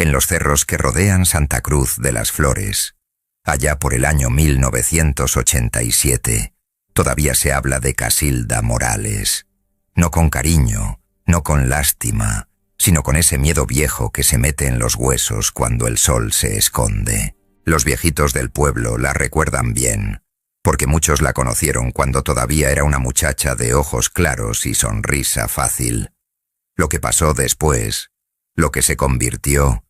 en los cerros que rodean Santa Cruz de las Flores. Allá por el año 1987, todavía se habla de Casilda Morales. No con cariño, no con lástima, sino con ese miedo viejo que se mete en los huesos cuando el sol se esconde. Los viejitos del pueblo la recuerdan bien, porque muchos la conocieron cuando todavía era una muchacha de ojos claros y sonrisa fácil. Lo que pasó después, lo que se convirtió,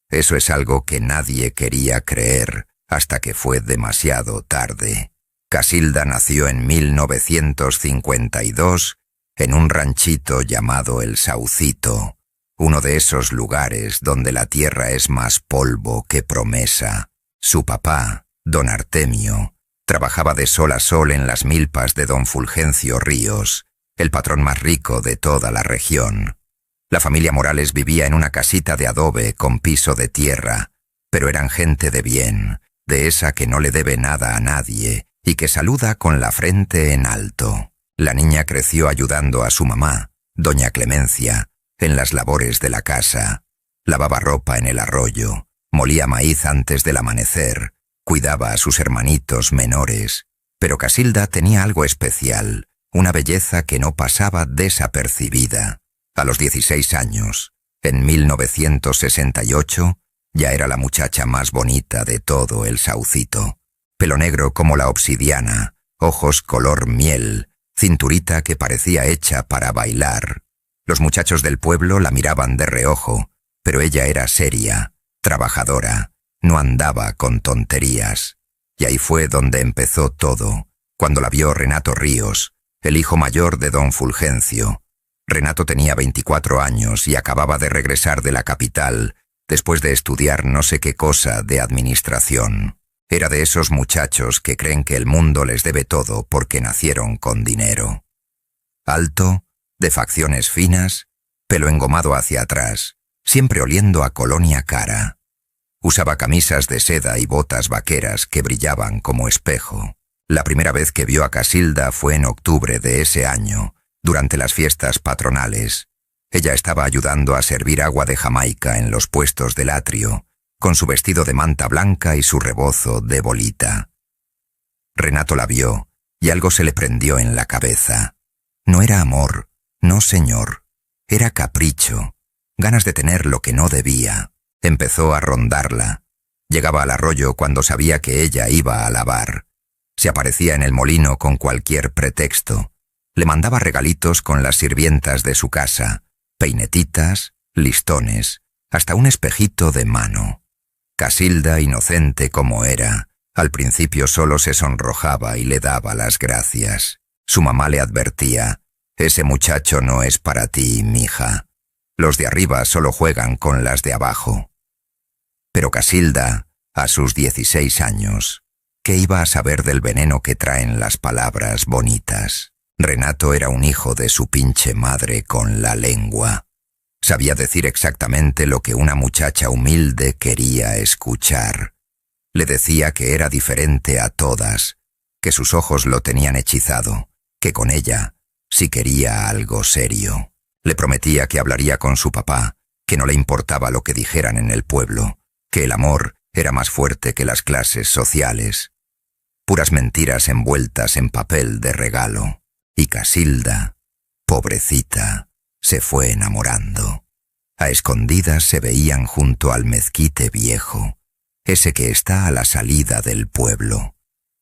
eso es algo que nadie quería creer hasta que fue demasiado tarde. Casilda nació en 1952 en un ranchito llamado El Saucito, uno de esos lugares donde la tierra es más polvo que promesa. Su papá, don Artemio, trabajaba de sol a sol en las milpas de don Fulgencio Ríos, el patrón más rico de toda la región. La familia Morales vivía en una casita de adobe con piso de tierra, pero eran gente de bien, de esa que no le debe nada a nadie y que saluda con la frente en alto. La niña creció ayudando a su mamá, doña Clemencia, en las labores de la casa. Lavaba ropa en el arroyo, molía maíz antes del amanecer, cuidaba a sus hermanitos menores. Pero Casilda tenía algo especial, una belleza que no pasaba desapercibida. A los 16 años, en 1968, ya era la muchacha más bonita de todo El Saucito. Pelo negro como la obsidiana, ojos color miel, cinturita que parecía hecha para bailar. Los muchachos del pueblo la miraban de reojo, pero ella era seria, trabajadora, no andaba con tonterías. Y ahí fue donde empezó todo, cuando la vio Renato Ríos, el hijo mayor de don Fulgencio. Renato tenía 24 años y acababa de regresar de la capital, después de estudiar no sé qué cosa de administración. Era de esos muchachos que creen que el mundo les debe todo porque nacieron con dinero. Alto, de facciones finas, pelo engomado hacia atrás, siempre oliendo a colonia cara. Usaba camisas de seda y botas vaqueras que brillaban como espejo. La primera vez que vio a Casilda fue en octubre de ese año, durante las fiestas patronales. Ella estaba ayudando a servir agua de Jamaica en los puestos del atrio, con su vestido de manta blanca y su rebozo de bolita. Renato la vio y algo se le prendió en la cabeza. No era amor, no señor, era capricho, ganas de tener lo que no debía. Empezó a rondarla. Llegaba al arroyo cuando sabía que ella iba a lavar. Se aparecía en el molino con cualquier pretexto. Le mandaba regalitos con las sirvientas de su casa, peinetitas, listones, hasta un espejito de mano. Casilda, inocente como era, al principio solo se sonrojaba y le daba las gracias. Su mamá le advertía: «Ese muchacho no es para ti, mija. Los de arriba solo juegan con las de abajo». Pero Casilda, a sus 16 años, ¿qué iba a saber del veneno que traen las palabras bonitas? Renato era un hijo de su pinche madre con la lengua. Sabía decir exactamente lo que una muchacha humilde quería escuchar. Le decía que era diferente a todas, que sus ojos lo tenían hechizado, que con ella sí quería algo serio. Le prometía que hablaría con su papá, que no le importaba lo que dijeran en el pueblo, que el amor era más fuerte que las clases sociales. Puras mentiras envueltas en papel de regalo. Y Casilda, pobrecita, se fue enamorando. A escondidas se veían junto al mezquite viejo, ese que está a la salida del pueblo.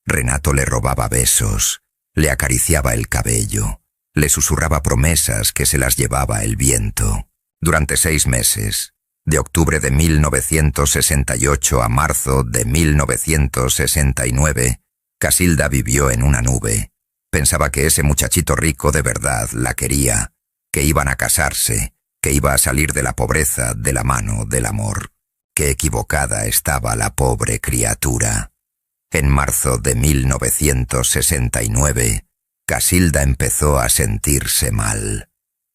Renato le robaba besos, le acariciaba el cabello, le susurraba promesas que se las llevaba el viento. Durante 6 meses, de octubre de 1968 a marzo de 1969, Casilda vivió en una nube. Pensaba que ese muchachito rico de verdad la quería, que iban a casarse, que iba a salir de la pobreza de la mano del amor. Qué equivocada estaba la pobre criatura. En marzo de 1969, Casilda empezó a sentirse mal.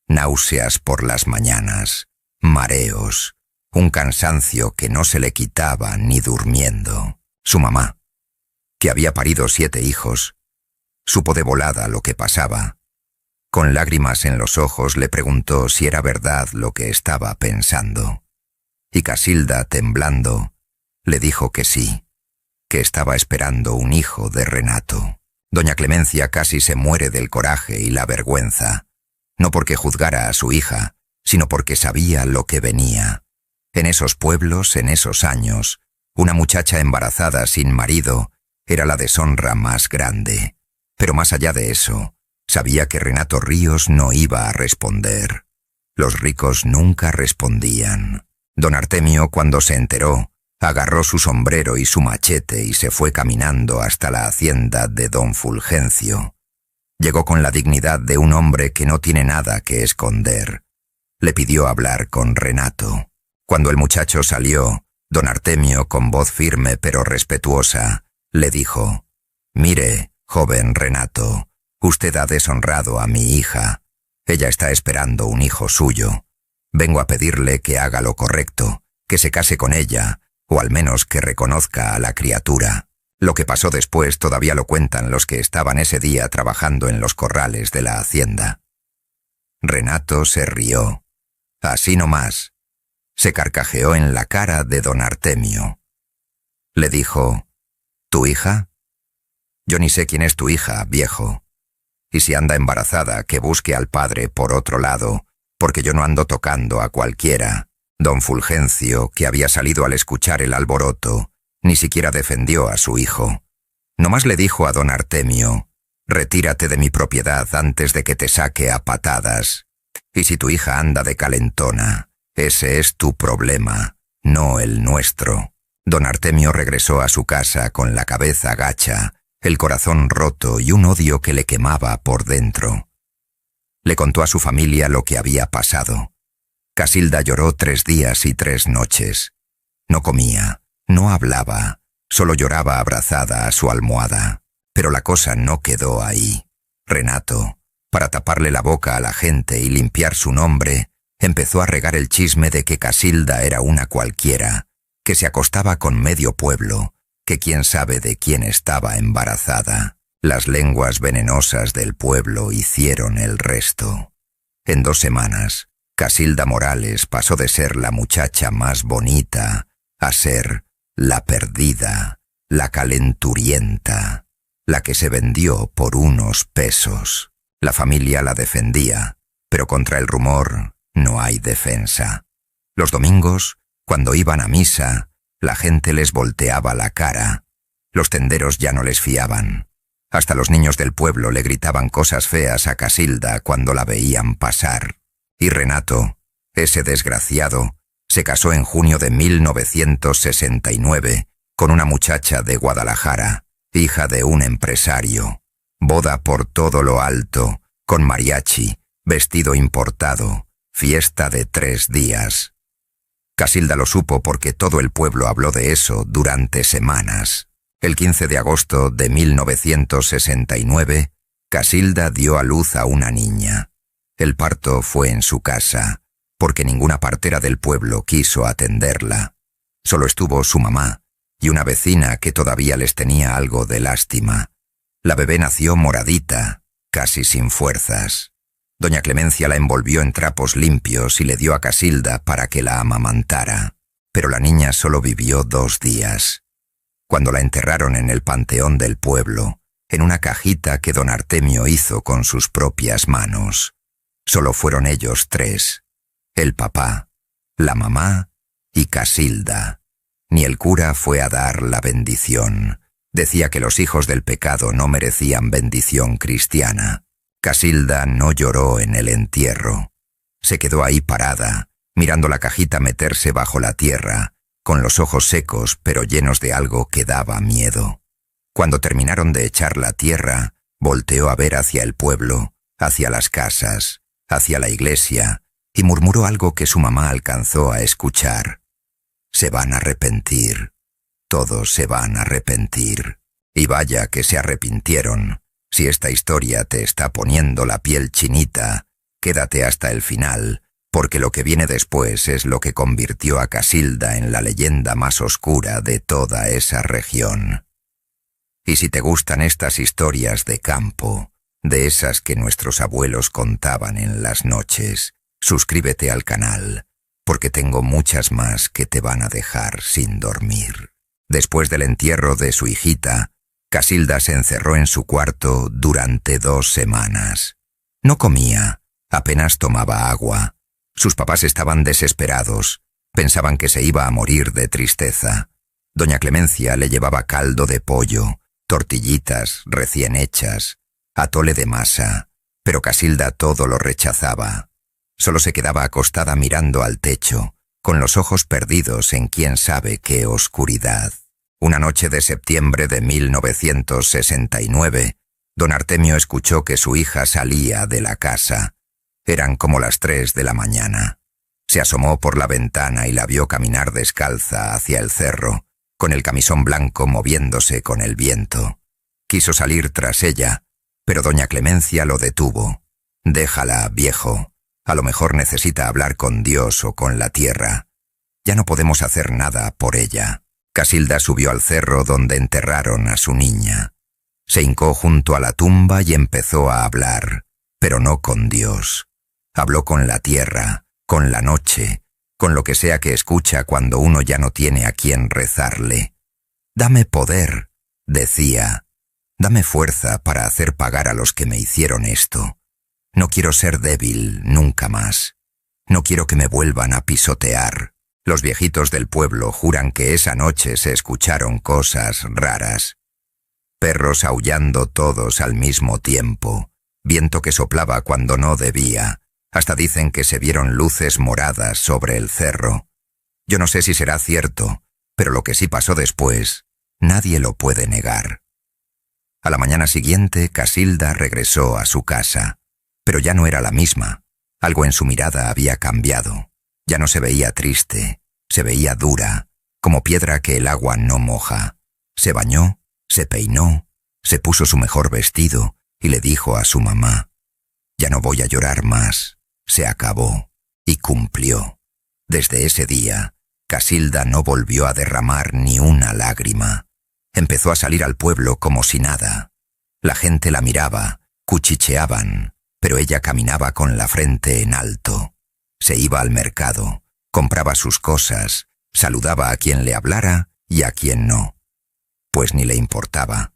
Náuseas por las mañanas, mareos, un cansancio que no se le quitaba ni durmiendo. Su mamá, que había parido 7 hijos, supo de volada lo que pasaba. Con lágrimas en los ojos le preguntó si era verdad lo que estaba pensando. y Casilda, temblando, le dijo que sí, que estaba esperando un hijo de Renato. Doña Clemencia casi se muere del coraje y la vergüenza, no porque juzgara a su hija, sino porque sabía lo que venía. En esos pueblos, en esos años, una muchacha embarazada sin marido era la deshonra más grande. Pero más allá de eso, sabía que Renato Ríos no iba a responder. Los ricos nunca respondían. Don Artemio, cuando se enteró, agarró su sombrero y su machete y se fue caminando hasta la hacienda de don Fulgencio. Llegó con la dignidad de un hombre que no tiene nada que esconder. Le pidió hablar con Renato. Cuando el muchacho salió, don Artemio, con voz firme pero respetuosa, le dijo: «Mire, joven Renato, usted ha deshonrado a mi hija. Ella está esperando un hijo suyo. Vengo a pedirle que haga lo correcto, que se case con ella, o al menos que reconozca a la criatura». Lo que pasó después todavía lo cuentan los que estaban ese día trabajando en los corrales de la hacienda. Renato se rió. Así nomás. Se carcajeó en la cara de don Artemio. Le dijo: «¿Tu hija? Yo ni sé quién es tu hija, viejo. Y si anda embarazada, que busque al padre por otro lado, porque yo no ando tocando a cualquiera». Don Fulgencio, que había salido al escuchar el alboroto, ni siquiera defendió a su hijo. Nomás le dijo a don Artemio: «Retírate de mi propiedad antes de que te saque a patadas. Y si tu hija anda de calentona, ese es tu problema, no el nuestro». Don Artemio regresó a su casa con la cabeza gacha, el corazón roto y un odio que le quemaba por dentro. Le contó a su familia lo que había pasado. Casilda lloró 3 días y 3 noches. No comía, no hablaba, solo lloraba abrazada a su almohada. Pero la cosa no quedó ahí. Renato, para taparle la boca a la gente y limpiar su nombre, empezó a regar el chisme de que Casilda era una cualquiera, que se acostaba con medio pueblo, que quién sabe de quién estaba embarazada. Las lenguas venenosas del pueblo hicieron el resto. En 2 semanas, Casilda Morales pasó de ser la muchacha más bonita a ser la perdida, la calenturienta, la que se vendió por unos pesos. La familia la defendía, pero contra el rumor no hay defensa. Los domingos, cuando iban a misa, la gente les volteaba la cara. Los tenderos ya no les fiaban. Hasta los niños del pueblo le gritaban cosas feas a Casilda cuando la veían pasar. Y Renato, ese desgraciado, se casó en junio de 1969 con una muchacha de Guadalajara, hija de un empresario. Boda por todo lo alto, con mariachi, vestido importado, fiesta de 3 días. Casilda lo supo porque todo el pueblo habló de eso durante semanas. El 15 de agosto de 1969, Casilda dio a luz a una niña. El parto fue en su casa, porque ninguna partera del pueblo quiso atenderla. Solo estuvo su mamá y una vecina que todavía les tenía algo de lástima. La bebé nació moradita, casi sin fuerzas. Doña Clemencia la envolvió en trapos limpios y le dio a Casilda para que la amamantara, pero la niña solo vivió 2 días. Cuando la enterraron en el panteón del pueblo, en una cajita que don Artemio hizo con sus propias manos, solo fueron ellos 3, el papá, la mamá y Casilda. Ni el cura fue a dar la bendición. Decía que los hijos del pecado no merecían bendición cristiana. Casilda no lloró en el entierro. Se quedó ahí parada, mirando la cajita meterse bajo la tierra, con los ojos secos pero llenos de algo que daba miedo. Cuando terminaron de echar la tierra, volteó a ver hacia el pueblo, hacia las casas, hacia la iglesia, y murmuró algo que su mamá alcanzó a escuchar. «Se van a arrepentir. Todos se van a arrepentir». Y vaya que se arrepintieron. Si esta historia te está poniendo la piel chinita, quédate hasta el final, porque lo que viene después es lo que convirtió a Casilda en la leyenda más oscura de toda esa región. Y si te gustan estas historias de campo, de esas que nuestros abuelos contaban en las noches, suscríbete al canal, porque tengo muchas más que te van a dejar sin dormir. Después del entierro de su hijita, Casilda se encerró en su cuarto durante 2 semanas. No comía, apenas tomaba agua. Sus papás estaban desesperados, pensaban que se iba a morir de tristeza. Doña Clemencia le llevaba caldo de pollo, tortillitas recién hechas, atole de masa, pero Casilda todo lo rechazaba. Solo se quedaba acostada mirando al techo, con los ojos perdidos en quién sabe qué oscuridad. Una noche de septiembre de 1969, don Artemio escuchó que su hija salía de la casa. Eran como las 3 de la mañana. Se asomó por la ventana y la vio caminar descalza hacia el cerro, con el camisón blanco moviéndose con el viento. Quiso salir tras ella, pero doña Clemencia lo detuvo. «Déjala, viejo. A lo mejor necesita hablar con Dios o con la tierra. Ya no podemos hacer nada por ella». Casilda subió al cerro donde enterraron a su niña. Se hincó junto a la tumba y empezó a hablar, pero no con Dios. Habló con la tierra, con la noche, con lo que sea que escucha cuando uno ya no tiene a quien rezarle. «Dame poder», decía. «Dame fuerza para hacer pagar a los que me hicieron esto. No quiero ser débil nunca más. No quiero que me vuelvan a pisotear». Los viejitos del pueblo juran que esa noche se escucharon cosas raras. Perros aullando todos al mismo tiempo, viento que soplaba cuando no debía. Hasta dicen que se vieron luces moradas sobre el cerro. Yo no sé si será cierto, pero lo que sí pasó después, nadie lo puede negar. A la mañana siguiente, Casilda regresó a su casa, pero ya no era la misma. Algo en su mirada había cambiado. Ya no se veía triste, se veía dura, como piedra que el agua no moja. Se bañó, se peinó, se puso su mejor vestido y le dijo a su mamá: «Ya no voy a llorar más, se acabó», y cumplió. Desde ese día, Casilda no volvió a derramar ni una lágrima. Empezó a salir al pueblo como si nada. La gente la miraba, cuchicheaban, pero ella caminaba con la frente en alto. Se iba al mercado, compraba sus cosas, saludaba a quien le hablara y a quien no. Pues ni le importaba.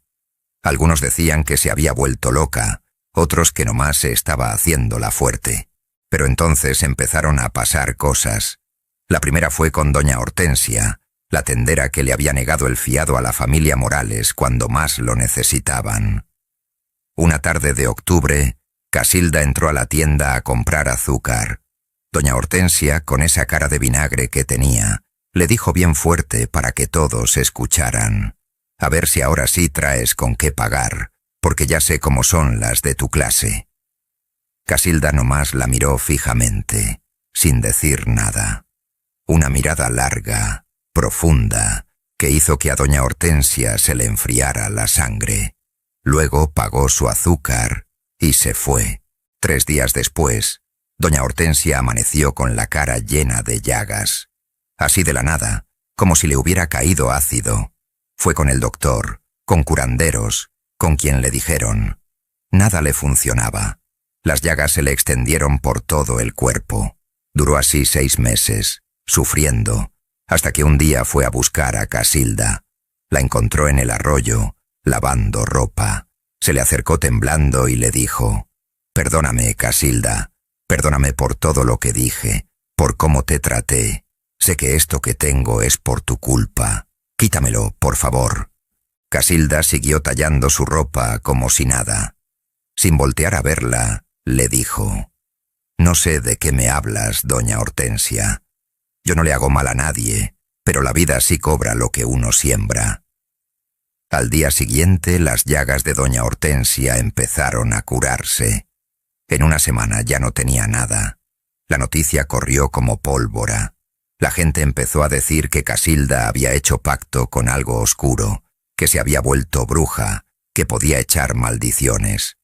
Algunos decían que se había vuelto loca, otros que nomás se estaba haciendo la fuerte. Pero entonces empezaron a pasar cosas. La primera fue con doña Hortensia, la tendera que le había negado el fiado a la familia Morales cuando más lo necesitaban. Una tarde de octubre, Casilda entró a la tienda a comprar azúcar. Doña Hortensia, con esa cara de vinagre que tenía, le dijo bien fuerte para que todos escucharan: «A ver si ahora sí traes con qué pagar, porque ya sé cómo son las de tu clase». Casilda nomás la miró fijamente, sin decir nada. Una mirada larga, profunda, que hizo que a doña Hortensia se le enfriara la sangre. Luego pagó su azúcar y se fue. 3 días después, doña Hortensia amaneció con la cara llena de llagas. Así de la nada, como si le hubiera caído ácido. Fue con el doctor, con curanderos, con quien le dijeron. Nada le funcionaba. Las llagas se le extendieron por todo el cuerpo. Duró así 6 meses, sufriendo, hasta que un día fue a buscar a Casilda. La encontró en el arroyo, lavando ropa. Se le acercó temblando y le dijo: «Perdóname, Casilda. Perdóname por todo lo que dije, por cómo te traté. Sé que esto que tengo es por tu culpa. Quítamelo, por favor». Casilda siguió tallando su ropa como si nada. Sin voltear a verla, le dijo: «No sé de qué me hablas, doña Hortensia. Yo no le hago mal a nadie, pero la vida sí cobra lo que uno siembra». Al día siguiente, las llagas de doña Hortensia empezaron a curarse. En una semana ya no tenía nada. La noticia corrió como pólvora. La gente empezó a decir que Casilda había hecho pacto con algo oscuro, que se había vuelto bruja, que podía echar maldiciones.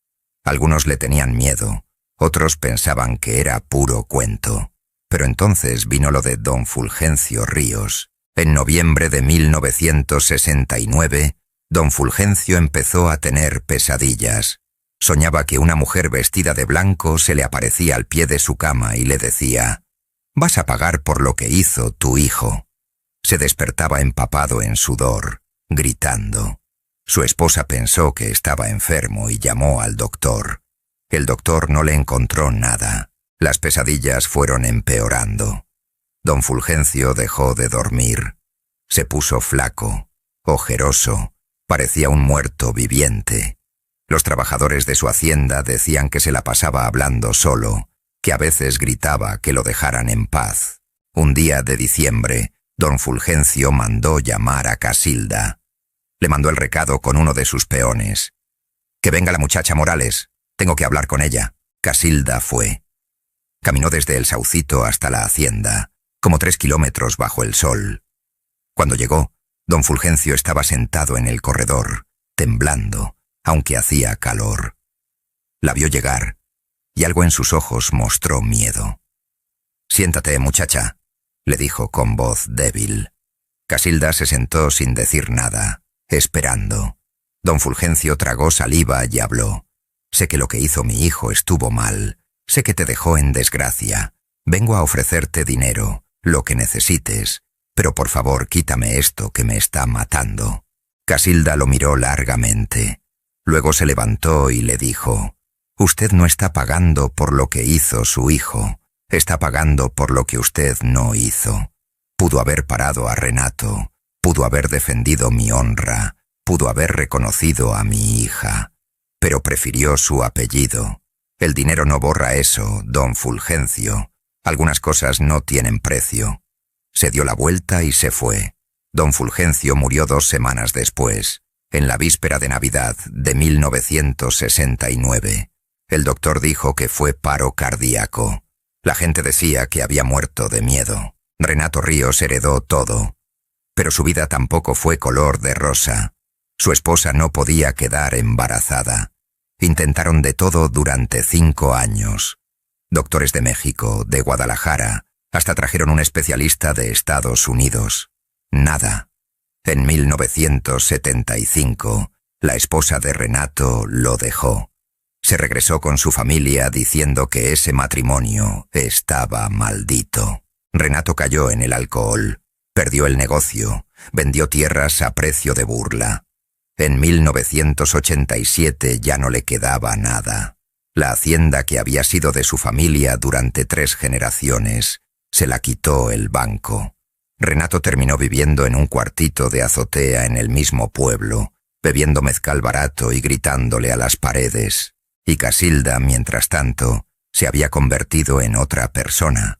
Algunos le tenían miedo, otros pensaban que era puro cuento. Pero entonces vino lo de don Fulgencio Ríos. En noviembre de 1969, don Fulgencio empezó a tener pesadillas. Soñaba que una mujer vestida de blanco se le aparecía al pie de su cama y le decía: Vas a pagar por lo que hizo tu hijo. Se despertaba empapado en sudor, gritando. Su esposa pensó que estaba enfermo y llamó al doctor. El doctor no le encontró nada. Las pesadillas fueron empeorando. Don Fulgencio dejó de dormir. Se puso flaco, ojeroso, parecía un muerto viviente. Los trabajadores de su hacienda decían que se la pasaba hablando solo, que a veces gritaba que lo dejaran en paz. Un día de diciembre, don Fulgencio mandó llamar a Casilda. Le mandó el recado con uno de sus peones. «Que venga la muchacha Morales, tengo que hablar con ella». Casilda fue. Caminó desde el Saucito hasta la hacienda, como 3 kilómetros bajo el sol. Cuando llegó, don Fulgencio estaba sentado en el corredor, temblando, aunque hacía calor. La vio llegar, y algo en sus ojos mostró miedo. «Siéntate, muchacha», le dijo con voz débil. Casilda se sentó sin decir nada, esperando. Don Fulgencio tragó saliva y habló. «Sé que lo que hizo mi hijo estuvo mal. Sé que te dejó en desgracia. Vengo a ofrecerte dinero, lo que necesites, pero por favor quítame esto que me está matando». Casilda lo miró largamente. Luego se levantó y le dijo: «Usted no está pagando por lo que hizo su hijo, está pagando por lo que usted no hizo. Pudo haber parado a Renato, pudo haber defendido mi honra, pudo haber reconocido a mi hija, pero prefirió su apellido. El dinero no borra eso, don Fulgencio. Algunas cosas no tienen precio». Se dio la vuelta y se fue. Don Fulgencio murió 2 semanas después, en la víspera de Navidad de 1969. El doctor dijo que fue paro cardíaco. La gente decía que había muerto de miedo. Renato Ríos heredó todo. Pero su vida tampoco fue color de rosa. Su esposa no podía quedar embarazada. Intentaron de todo durante 5 años. Doctores de México, de Guadalajara, hasta trajeron un especialista de Estados Unidos. Nada. En 1975, la esposa de Renato lo dejó. Se regresó con su familia diciendo que ese matrimonio estaba maldito. Renato cayó en el alcohol, perdió el negocio, vendió tierras a precio de burla. En 1987 ya no le quedaba nada. La hacienda que había sido de su familia durante 3 generaciones se la quitó el banco. Renato terminó viviendo en un cuartito de azotea en el mismo pueblo, bebiendo mezcal barato y gritándole a las paredes. Y Casilda, mientras tanto, se había convertido en otra persona.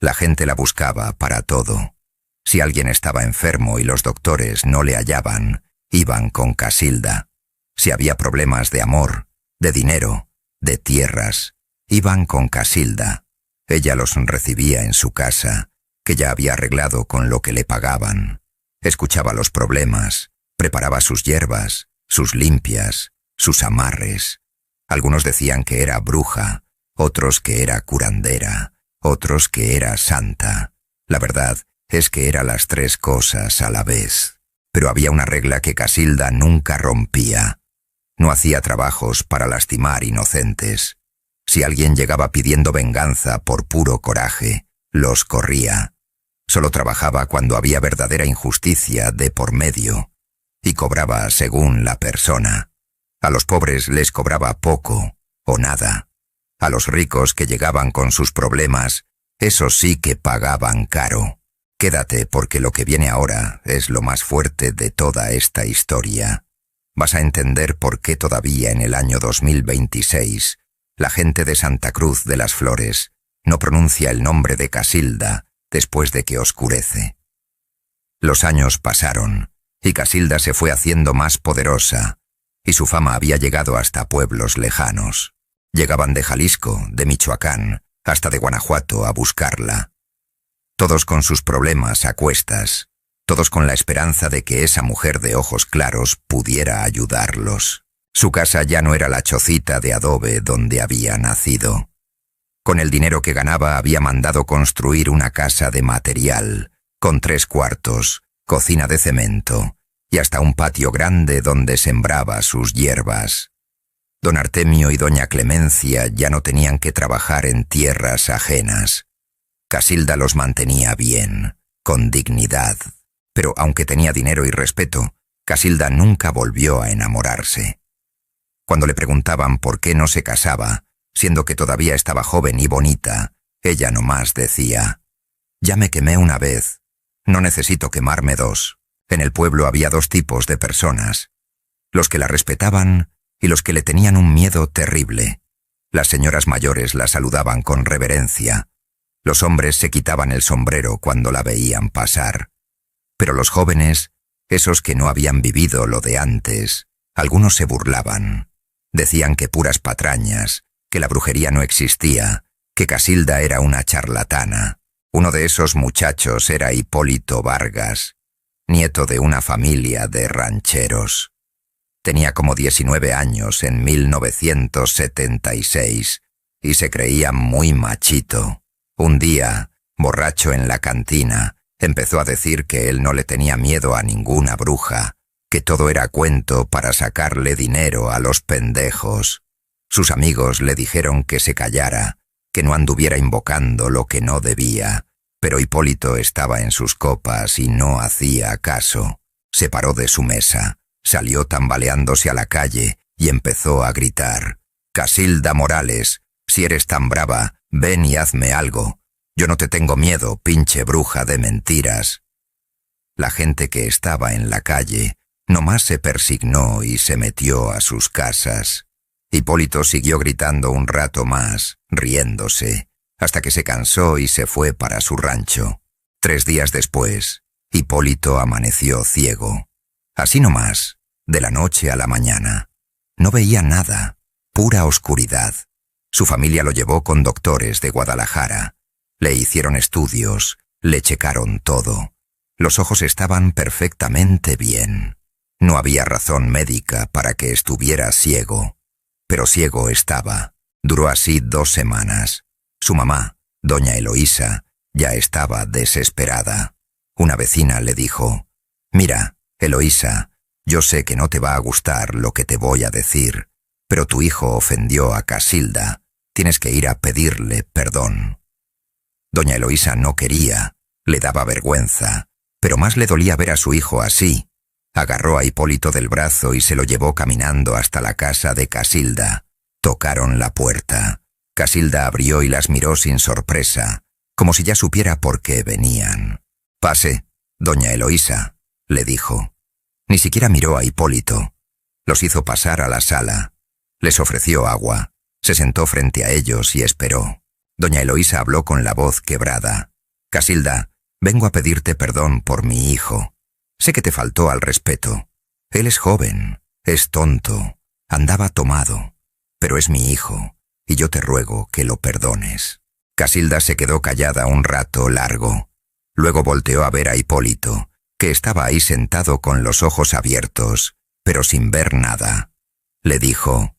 La gente la buscaba para todo. Si alguien estaba enfermo y los doctores no le hallaban, iban con Casilda. Si había problemas de amor, de dinero, de tierras, iban con Casilda. Ella los recibía en su casa, que ya había arreglado con lo que le pagaban. Escuchaba los problemas, preparaba sus hierbas, sus limpias, sus amarres. Algunos decían que era bruja, otros que era curandera, otros que era santa. La verdad es que era las 3 cosas a la vez. Pero había una regla que Casilda nunca rompía. No hacía trabajos para lastimar inocentes. Si alguien llegaba pidiendo venganza por puro coraje, los corría. Solo trabajaba cuando había verdadera injusticia de por medio, y cobraba según la persona. A los pobres les cobraba poco o nada. A los ricos que llegaban con sus problemas, esos sí que pagaban caro. Quédate porque lo que viene ahora es lo más fuerte de toda esta historia. Vas a entender por qué todavía en el año 2026 la gente de Santa Cruz de las Flores no pronuncia el nombre de Casilda después de que oscurece. Los años pasaron y Casilda se fue haciendo más poderosa, y su fama había llegado hasta pueblos lejanos. Llegaban de Jalisco, de Michoacán, hasta de Guanajuato a buscarla. Todos con sus problemas a cuestas, todos con la esperanza de que esa mujer de ojos claros pudiera ayudarlos. Su casa ya no era la chocita de adobe donde había nacido. Con el dinero que ganaba había mandado construir una casa de material, con 3 cuartos, cocina de cemento y hasta un patio grande donde sembraba sus hierbas. Don Artemio y doña Clemencia ya no tenían que trabajar en tierras ajenas. Casilda los mantenía bien, con dignidad, pero aunque tenía dinero y respeto, Casilda nunca volvió a enamorarse. Cuando le preguntaban por qué no se casaba, siendo que todavía estaba joven y bonita, ella nomás decía: «Ya me quemé una vez, no necesito quemarme dos». En el pueblo había dos tipos de personas: los que la respetaban y los que le tenían un miedo terrible. Las señoras mayores la saludaban con reverencia. Los hombres se quitaban el sombrero cuando la veían pasar. Pero los jóvenes, esos que no habían vivido lo de antes, algunos se burlaban. Decían que puras patrañas, que la brujería no existía, que Casilda era una charlatana. Uno de esos muchachos era Hipólito Vargas, nieto de una familia de rancheros. Tenía como 19 años en 1976 y se creía muy machito. Un día, borracho en la cantina, empezó a decir que él no le tenía miedo a ninguna bruja, que todo era cuento para sacarle dinero a los pendejos. Sus amigos le dijeron que se callara, que no anduviera invocando lo que no debía, pero Hipólito estaba en sus copas y no hacía caso. Se paró de su mesa, salió tambaleándose a la calle y empezó a gritar: «Casilda Morales, si eres tan brava, ven y hazme algo. Yo no te tengo miedo, pinche bruja de mentiras». La gente que estaba en la calle nomás se persignó y se metió a sus casas. Hipólito siguió gritando un rato más, riéndose, hasta que se cansó y se fue para su rancho. 3 días después, Hipólito amaneció ciego. Así nomás, de la noche a la mañana. No veía nada, pura oscuridad. Su familia lo llevó con doctores de Guadalajara. Le hicieron estudios, le checaron todo. Los ojos estaban perfectamente bien. No había razón médica para que estuviera ciego. Pero ciego estaba. Duró así 2 semanas. Su mamá, doña Eloísa, ya estaba desesperada. Una vecina le dijo: «Mira, Eloísa, yo sé que no te va a gustar lo que te voy a decir, pero tu hijo ofendió a Casilda. Tienes que ir a pedirle perdón». Doña Eloísa no quería, le daba vergüenza, pero más le dolía ver a su hijo así. Agarró a Hipólito del brazo y se lo llevó caminando hasta la casa de Casilda. Tocaron la puerta. Casilda abrió y las miró sin sorpresa, como si ya supiera por qué venían. «Pase, doña Eloísa», le dijo. Ni siquiera miró a Hipólito. Los hizo pasar a la sala. Les ofreció agua. Se sentó frente a ellos y esperó. Doña Eloísa habló con la voz quebrada: «Casilda, vengo a pedirte perdón por mi hijo. Sé que te faltó al respeto. Él es joven, es tonto, andaba tomado, pero es mi hijo, y yo te ruego que lo perdones». Casilda se quedó callada un rato largo. Luego volteó a ver a Hipólito, que estaba ahí sentado con los ojos abiertos, pero sin ver nada. Le dijo: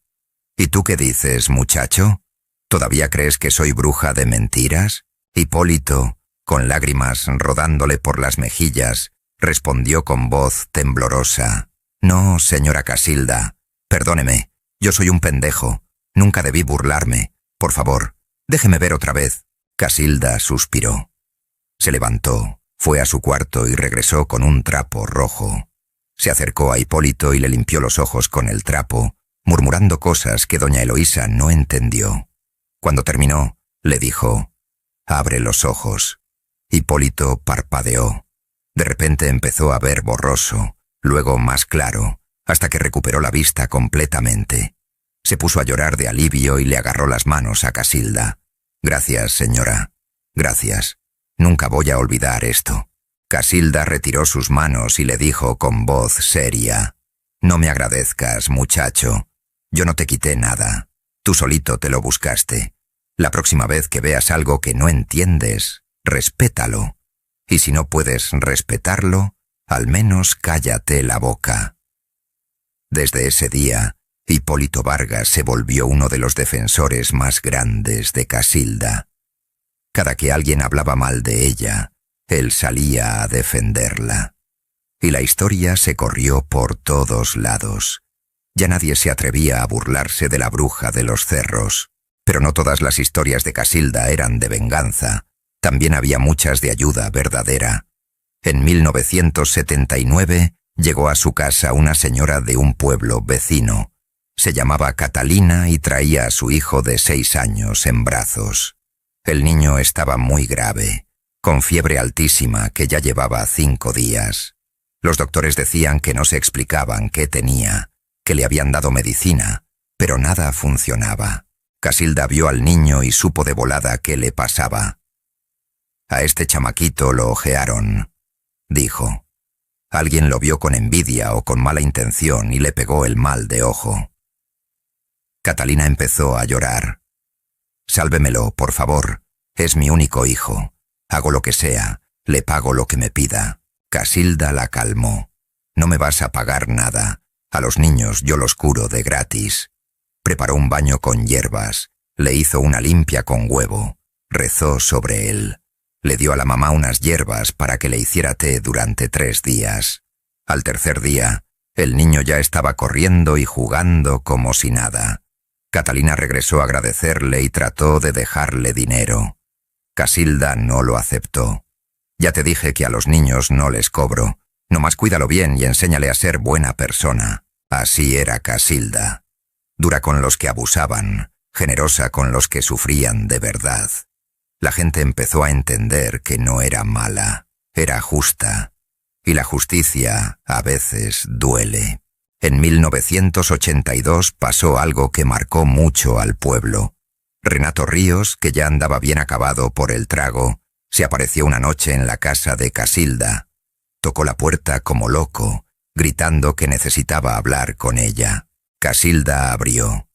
«¿Y tú qué dices, muchacho? ¿Todavía crees que soy bruja de mentiras?» Hipólito, con lágrimas rodándole por las mejillas, respondió con voz temblorosa: «No, señora Casilda, perdóneme, yo soy un pendejo, nunca debí burlarme. Por favor, déjeme ver otra vez». Casilda suspiró. Se levantó, fue a su cuarto y regresó con un trapo rojo. Se acercó a Hipólito y le limpió los ojos con el trapo, murmurando cosas que doña Eloísa no entendió. Cuando terminó, le dijo: «Abre los ojos». Hipólito parpadeó. De repente empezó a ver borroso, luego más claro, hasta que recuperó la vista completamente. Se puso a llorar de alivio y le agarró las manos a Casilda. «Gracias, señora. Gracias. Nunca voy a olvidar esto». Casilda retiró sus manos y le dijo con voz seria: «No me agradezcas, muchacho. Yo no te quité nada. Tú solito te lo buscaste. La próxima vez que veas algo que no entiendes, respétalo. Y si no puedes respetarlo, al menos cállate la boca». Desde ese día, Hipólito Vargas se volvió uno de los defensores más grandes de Casilda. Cada que alguien hablaba mal de ella, él salía a defenderla. Y la historia se corrió por todos lados. Ya nadie se atrevía a burlarse de la bruja de los cerros. Pero no todas las historias de Casilda eran de venganza. También había muchas de ayuda verdadera. En 1979 llegó a su casa una señora de un pueblo vecino. Se llamaba Catalina y traía a su hijo de 6 años en brazos. El niño estaba muy grave, con fiebre altísima que ya llevaba 5 días. Los doctores decían que no se explicaban qué tenía, que le habían dado medicina, pero nada funcionaba. Casilda vio al niño y supo de volada qué le pasaba. A este chamaquito lo ojearon, dijo. Alguien lo vio con envidia o con mala intención y le pegó el mal de ojo. Catalina empezó a llorar. Sálvemelo, por favor. Es mi único hijo. Hago lo que sea, le pago lo que me pida. Casilda la calmó. No me vas a pagar nada. A los niños yo los curo de gratis. Preparó un baño con hierbas, le hizo una limpia con huevo, rezó sobre él. Le dio a la mamá unas hierbas para que le hiciera té durante 3 días. Al tercer día, el niño ya estaba corriendo y jugando como si nada. Catalina regresó a agradecerle y trató de dejarle dinero. Casilda no lo aceptó. Ya te dije que a los niños no les cobro. Nomás cuídalo bien y enséñale a ser buena persona. Así era Casilda. Dura con los que abusaban, generosa con los que sufrían de verdad. La gente empezó a entender que no era mala, era justa. Y la justicia, a veces, duele. En 1982 pasó algo que marcó mucho al pueblo. Renato Ríos, que ya andaba bien acabado por el trago, se apareció una noche en la casa de Casilda. Tocó la puerta como loco, gritando que necesitaba hablar con ella. Casilda abrió.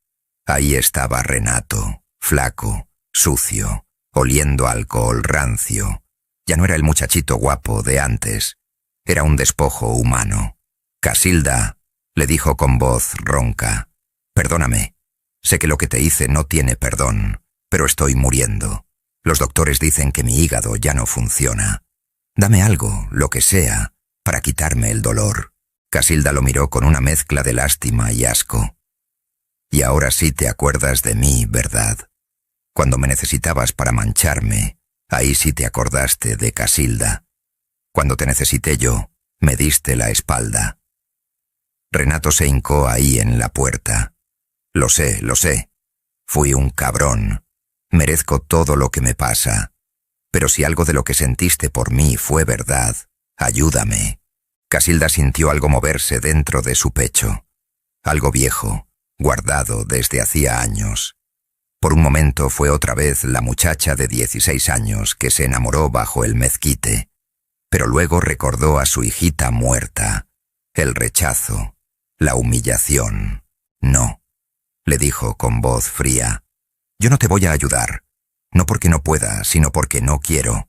Ahí estaba Renato, flaco, sucio, oliendo a alcohol rancio. Ya no era el muchachito guapo de antes. Era un despojo humano. Casilda, le dijo con voz ronca, perdóname. Sé que lo que te hice no tiene perdón, pero estoy muriendo. Los doctores dicen que mi hígado ya no funciona. Dame algo, lo que sea, para quitarme el dolor. Casilda lo miró con una mezcla de lástima y asco. Y ahora sí te acuerdas de mí, ¿verdad? Cuando me necesitabas para mancharme, ahí sí te acordaste de Casilda. Cuando te necesité yo, me diste la espalda. Renato se hincó ahí en la puerta. Lo sé. Fui un cabrón. Merezco todo lo que me pasa. Pero si algo de lo que sentiste por mí fue verdad, ayúdame. Casilda sintió algo moverse dentro de su pecho. Algo viejo, guardado desde hacía años. Por un momento fue otra vez la muchacha de 16 años que se enamoró bajo el mezquite. Pero luego recordó a su hijita muerta. El rechazo, la humillación. No, le dijo con voz fría. Yo no te voy a ayudar. No porque no pueda, sino porque no quiero.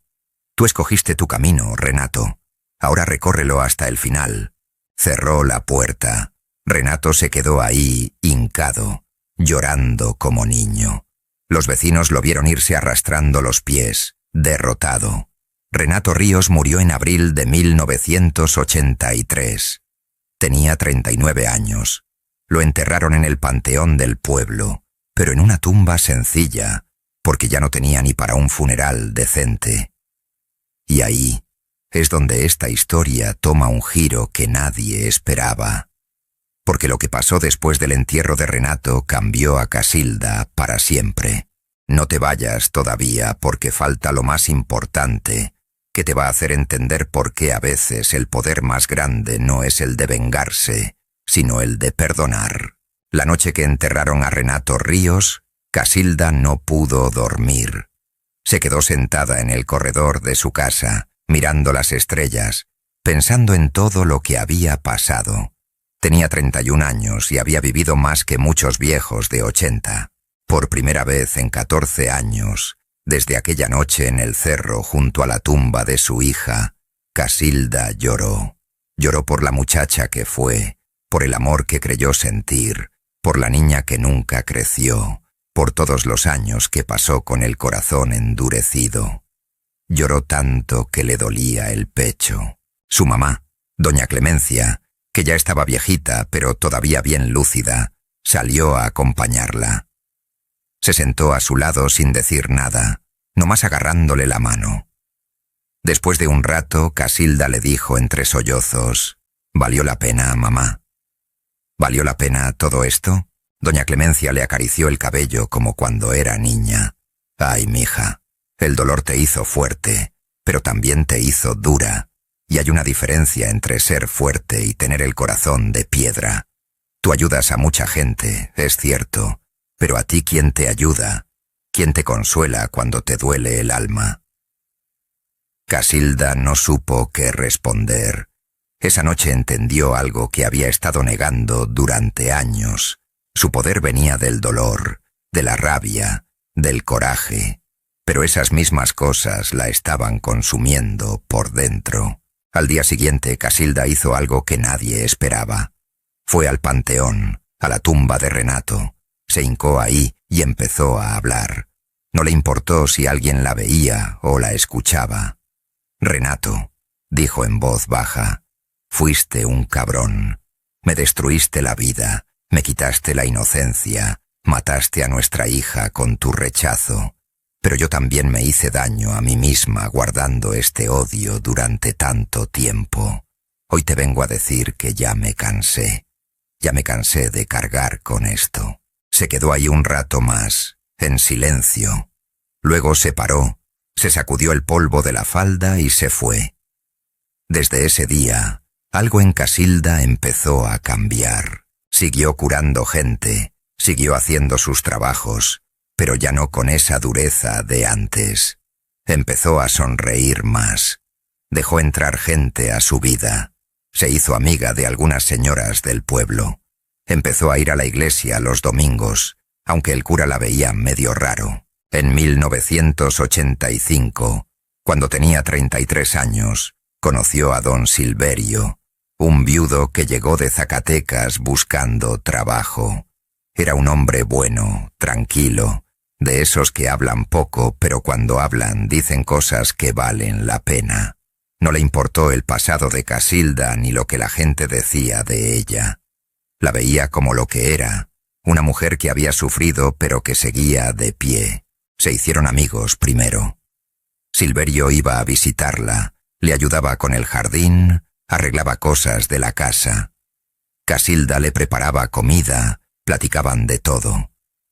Tú escogiste tu camino, Renato. Ahora recórrelo hasta el final. Cerró la puerta. Renato se quedó ahí, hincado, llorando como niño. Los vecinos lo vieron irse arrastrando los pies, derrotado. Renato Ríos murió en abril de 1983. Tenía 39 años. Lo enterraron en el panteón del pueblo, pero en una tumba sencilla, porque ya no tenía ni para un funeral decente. Y ahí es donde esta historia toma un giro que nadie esperaba. Porque lo que pasó después del entierro de Renato cambió a Casilda para siempre. No te vayas todavía porque falta lo más importante, que te va a hacer entender por qué a veces el poder más grande no es el de vengarse, sino el de perdonar. La noche que enterraron a Renato Ríos, Casilda no pudo dormir. Se quedó sentada en el corredor de su casa, mirando las estrellas, pensando en todo lo que había pasado. Tenía 31 años y había vivido más que muchos viejos de 80. Por primera vez en 14 años, desde aquella noche en el cerro junto a la tumba de su hija, Casilda lloró. Lloró por la muchacha que fue, por el amor que creyó sentir, por la niña que nunca creció, por todos los años que pasó con el corazón endurecido. Lloró tanto que le dolía el pecho. Su mamá, doña Clemencia, que ya estaba viejita pero todavía bien lúcida, salió a acompañarla. Se sentó a su lado sin decir nada, nomás agarrándole la mano. Después de un rato, Casilda le dijo entre sollozos: «¿Valió la pena, mamá?» «¿Valió la pena todo esto?» Doña Clemencia le acarició el cabello como cuando era niña. «Ay, mija, el dolor te hizo fuerte, pero también te hizo dura, y hay una diferencia entre ser fuerte y tener el corazón de piedra. Tú ayudas a mucha gente, es cierto, pero a ti ¿quién te ayuda? ¿Quién te consuela cuando te duele el alma?» Casilda no supo qué responder. Esa noche entendió algo que había estado negando durante años. Su poder venía del dolor, de la rabia, del coraje, pero esas mismas cosas la estaban consumiendo por dentro. Al día siguiente, Casilda hizo algo que nadie esperaba. Fue al panteón, a la tumba de Renato. Se hincó ahí y empezó a hablar. No le importó si alguien la veía o la escuchaba. «Renato», dijo en voz baja, «fuiste un cabrón. Me destruiste la vida, me quitaste la inocencia, mataste a nuestra hija con tu rechazo. Pero yo también me hice daño a mí misma guardando este odio durante tanto tiempo. Hoy te vengo a decir que ya me cansé. Ya me cansé de cargar con esto». Se quedó ahí un rato más, en silencio. Luego se paró, se sacudió el polvo de la falda y se fue. Desde ese día, algo en Casilda empezó a cambiar. Siguió curando gente, siguió haciendo sus trabajos, pero ya no con esa dureza de antes. Empezó a sonreír más. Dejó entrar gente a su vida. Se hizo amiga de algunas señoras del pueblo. Empezó a ir a la iglesia los domingos, aunque el cura la veía medio raro. En 1985, cuando tenía 33 años, conoció a don Silverio, un viudo que llegó de Zacatecas buscando trabajo. Era un hombre bueno, tranquilo, de esos que hablan poco, pero cuando hablan dicen cosas que valen la pena. No le importó el pasado de Casilda ni lo que la gente decía de ella. La veía como lo que era, una mujer que había sufrido pero que seguía de pie. Se hicieron amigos primero. Silverio iba a visitarla, le ayudaba con el jardín, arreglaba cosas de la casa. Casilda le preparaba comida, platicaban de todo.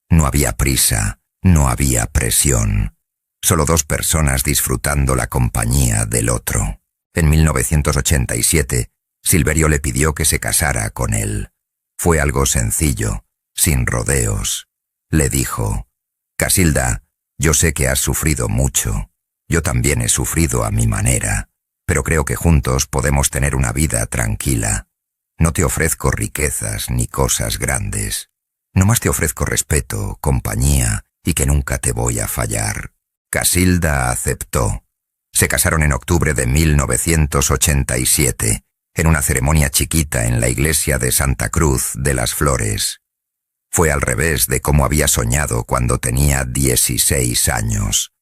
No había prisa, no había presión. Solo dos personas disfrutando la compañía del otro. En 1987, Silverio le pidió que se casara con él. Fue algo sencillo, sin rodeos. Le dijo: «Casilda, yo sé que has sufrido mucho. Yo también he sufrido a mi manera, pero creo que juntos podemos tener una vida tranquila. No te ofrezco riquezas ni cosas grandes. Nomás te ofrezco respeto, compañía y que nunca te voy a fallar». Casilda aceptó. Se casaron en octubre de 1987, en una ceremonia chiquita en la iglesia de Santa Cruz de las Flores. Fue al revés de como había soñado cuando tenía 16 años.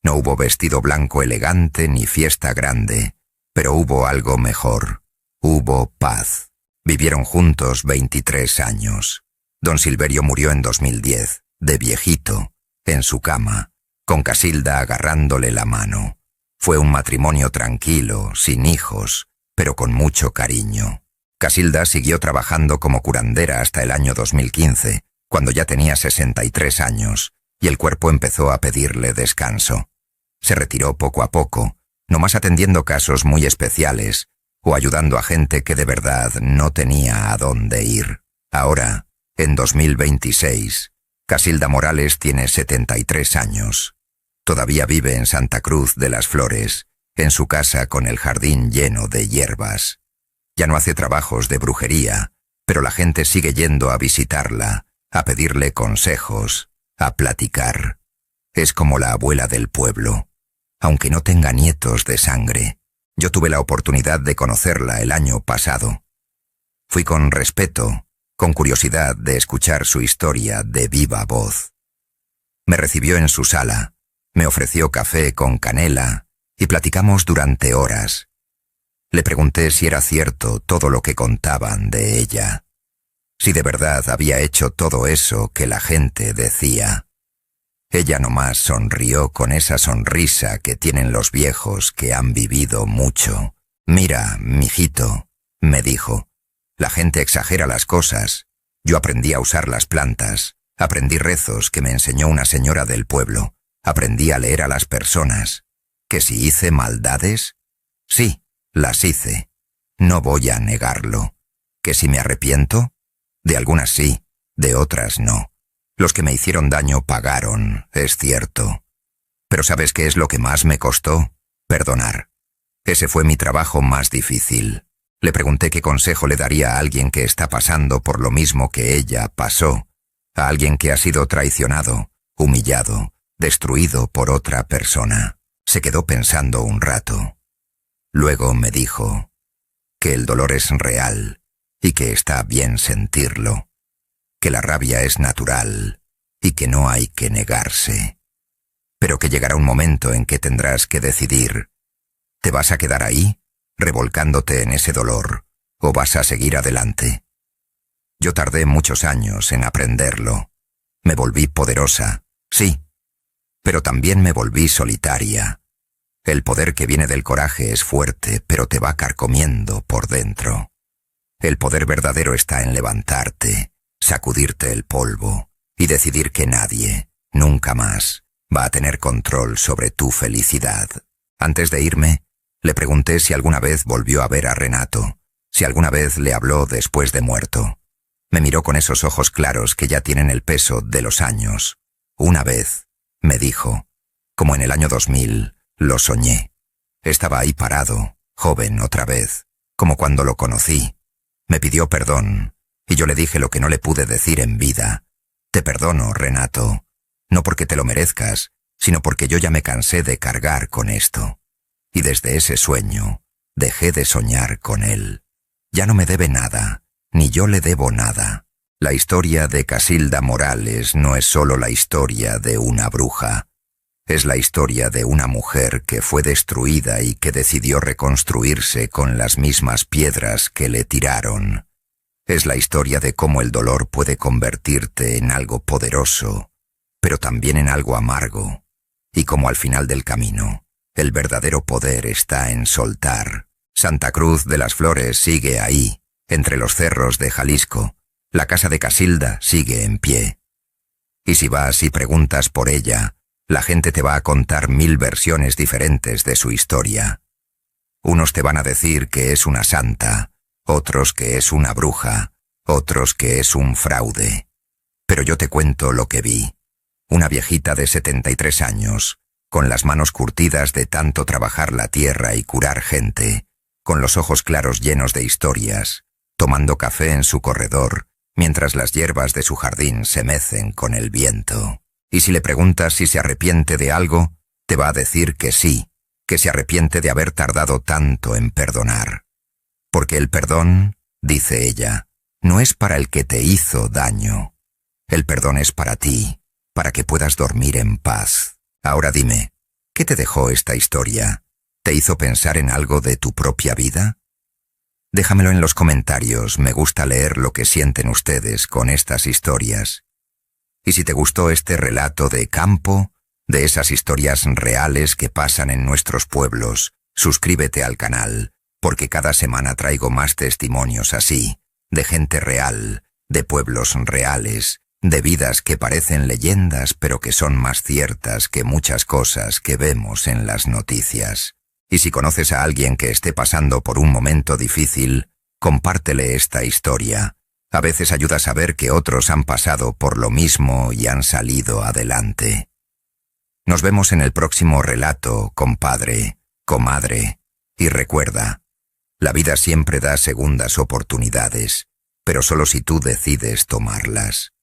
No hubo vestido blanco elegante ni fiesta grande, pero hubo algo mejor. Hubo paz. Vivieron juntos 23 años. Don Silverio murió en 2010, de viejito, en su cama, con Casilda agarrándole la mano. Fue un matrimonio tranquilo, sin hijos, pero con mucho cariño. Casilda siguió trabajando como curandera hasta el año 2015, cuando ya tenía 63 años, y el cuerpo empezó a pedirle descanso. Se retiró poco a poco, nomás atendiendo casos muy especiales, o ayudando a gente que de verdad no tenía a dónde ir. Ahora, en 2026, Casilda Morales tiene 73 años. Todavía vive en Santa Cruz de las Flores, en su casa con el jardín lleno de hierbas. Ya no hace trabajos de brujería, pero la gente sigue yendo a visitarla, a pedirle consejos, a platicar. Es como la abuela del pueblo, aunque no tenga nietos de sangre. Yo tuve la oportunidad de conocerla el año pasado. Fui con respeto, con curiosidad de escuchar su historia de viva voz. Me recibió en su sala, me ofreció café con canela y platicamos durante horas. Le pregunté si era cierto todo lo que contaban de ella, si de verdad había hecho todo eso que la gente decía. Ella nomás sonrió con esa sonrisa que tienen los viejos que han vivido mucho. «Mira, mijito», me dijo, «la gente exagera las cosas. Yo aprendí a usar las plantas, aprendí rezos que me enseñó una señora del pueblo, aprendí a leer a las personas. ¿Que si hice maldades? Sí, las hice. No voy a negarlo. ¿Que si me arrepiento? De algunas sí, de otras no. Los que me hicieron daño pagaron, es cierto. Pero ¿sabes qué es lo que más me costó? Perdonar. Ese fue mi trabajo más difícil. Le pregunté qué consejo le daría a alguien que está pasando por lo mismo que ella pasó, a alguien que ha sido traicionado, humillado, destruido por otra persona. Se quedó pensando un rato. Luego me dijo que el dolor es real y que está bien sentirlo, que la rabia es natural y que no hay que negarse, pero que llegará un momento en que tendrás que decidir. ¿Te vas a quedar ahí, revolcándote en ese dolor, o vas a seguir adelante? Yo tardé muchos años en aprenderlo. Me volví poderosa, sí, pero también me volví solitaria. El poder que viene del coraje es fuerte, pero te va carcomiendo por dentro. El poder verdadero está en levantarte, sacudirte el polvo y decidir que nadie, nunca más, va a tener control sobre tu felicidad. Antes de irme, le pregunté si alguna vez volvió a ver a Renato, si alguna vez le habló después de muerto. Me miró con esos ojos claros que ya tienen el peso de los años. Una vez, me dijo, como en el año 2000, lo soñé. Estaba ahí parado, joven otra vez, como cuando lo conocí. Me pidió perdón, y yo le dije lo que no le pude decir en vida. Te perdono, Renato, no porque te lo merezcas, sino porque yo ya me cansé de cargar con esto. Y desde ese sueño, dejé de soñar con él. Ya no me debe nada, ni yo le debo nada. La historia de Casilda Morales no es solo la historia de una bruja. Es la historia de una mujer que fue destruida y que decidió reconstruirse con las mismas piedras que le tiraron. Es la historia de cómo el dolor puede convertirte en algo poderoso, pero también en algo amargo, y cómo al final del camino, el verdadero poder está en soltar. Santa Cruz de las Flores sigue ahí, entre los cerros de Jalisco. La casa de Casilda sigue en pie. Y si vas y preguntas por ella, la gente te va a contar 1000 versiones diferentes de su historia. Unos te van a decir que es una santa, otros que es una bruja, otros que es un fraude. Pero yo te cuento lo que vi. Una viejita de 73 años, con las manos curtidas de tanto trabajar la tierra y curar gente, con los ojos claros llenos de historias, tomando café en su corredor, mientras las hierbas de su jardín se mecen con el viento. Y si le preguntas si se arrepiente de algo, te va a decir que sí, que se arrepiente de haber tardado tanto en perdonar. Porque el perdón, dice ella, no es para el que te hizo daño. El perdón es para ti, para que puedas dormir en paz. Ahora dime, ¿qué te dejó esta historia? ¿Te hizo pensar en algo de tu propia vida? Déjamelo en los comentarios, me gusta leer lo que sienten ustedes con estas historias. Y si te gustó este relato de campo, de esas historias reales que pasan en nuestros pueblos, suscríbete al canal, porque cada semana traigo más testimonios así, de gente real, de pueblos reales, de vidas que parecen leyendas pero que son más ciertas que muchas cosas que vemos en las noticias. Y si conoces a alguien que esté pasando por un momento difícil, compártele esta historia. A veces ayuda a saber que otros han pasado por lo mismo y han salido adelante. Nos vemos en el próximo relato, compadre, comadre. Y recuerda, la vida siempre da segundas oportunidades, pero solo si tú decides tomarlas.